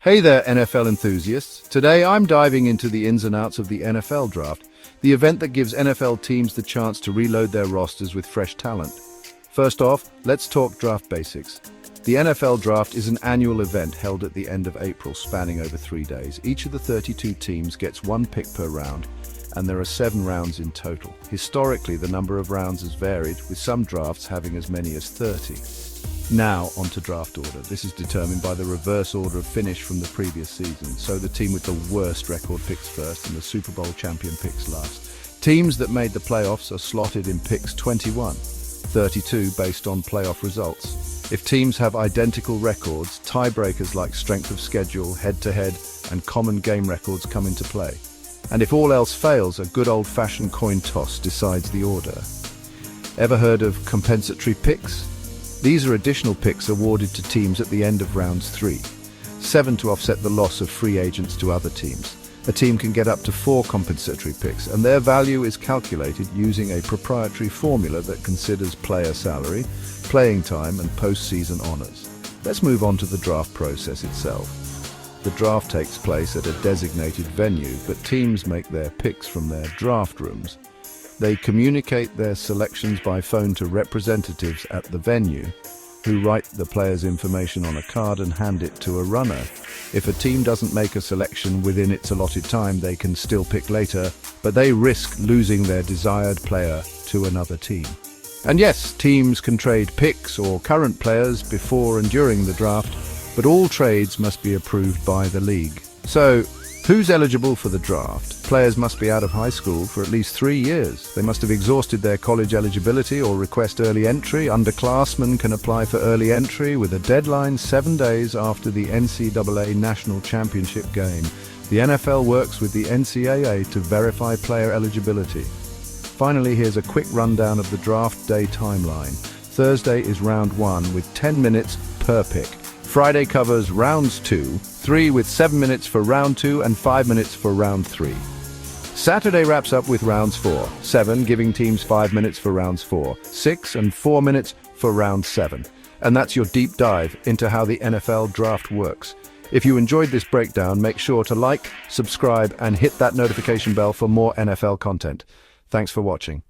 Hey there, NFL enthusiasts. Today I'm diving into the ins and outs of the NFL Draft, the event that gives NFL teams the chance to reload their rosters with fresh talent. First off, let's talk draft basics. The NFL Draft is an annual event held at the end of April, spanning over 3 days. Each of the 32 teams gets one pick per round, and there are 7 rounds in total. Historically, the number of rounds has varied, with some drafts having as many as 30. Now, onto draft order. This is determined by the reverse order of finish from the previous season, so the team with the worst record picks first and the Super Bowl champion picks last. Teams that made the playoffs are slotted in picks 21, 32 based on playoff results. If teams have identical records, tiebreakers like strength of schedule, head-to-head, and common game records come into play. And if all else fails, a good old-fashioned coin toss decides the order. Ever heard of compensatory picks? These are additional picks awarded to teams at the end of rounds 3. 7 to offset the loss of free agents to other teams. A team can get up to 4 compensatory picks, and their value is calculated using a proprietary formula that considers player salary, playing time, and postseason honors. Let's move on to the draft process itself. The draft takes place at a designated venue, but teams make their picks from their draft rooms. They communicate their selections by phone to representatives at the venue, who write the player's information on a card and hand it to a runner. If a team doesn't make a selection within its allotted time, they can still pick later, but they risk losing their desired player to another team. And yes, teams can trade picks or current players before and during the draft, but all trades must be approved by the league. So, who's eligible for the draft? Players must be out of high school for at least 3 years. They must have exhausted their college eligibility or request early entry. Underclassmen can apply for early entry with a deadline 7 days after the NCAA National Championship game. The NFL works with the NCAA to verify player eligibility. Finally, here's a quick rundown of the draft day timeline. Thursday is round 1 with 10 minutes per pick. Friday covers rounds 2, 3 with 7 minutes for round 2 and 5 minutes for round 3. Saturday wraps up with rounds 4, 7 giving teams 5 minutes for rounds 4, 6 and 4 minutes for round 7. And that's your deep dive into how the NFL Draft works. If you enjoyed this breakdown, make sure to like, subscribe and hit that notification bell for more NFL content. Thanks for watching.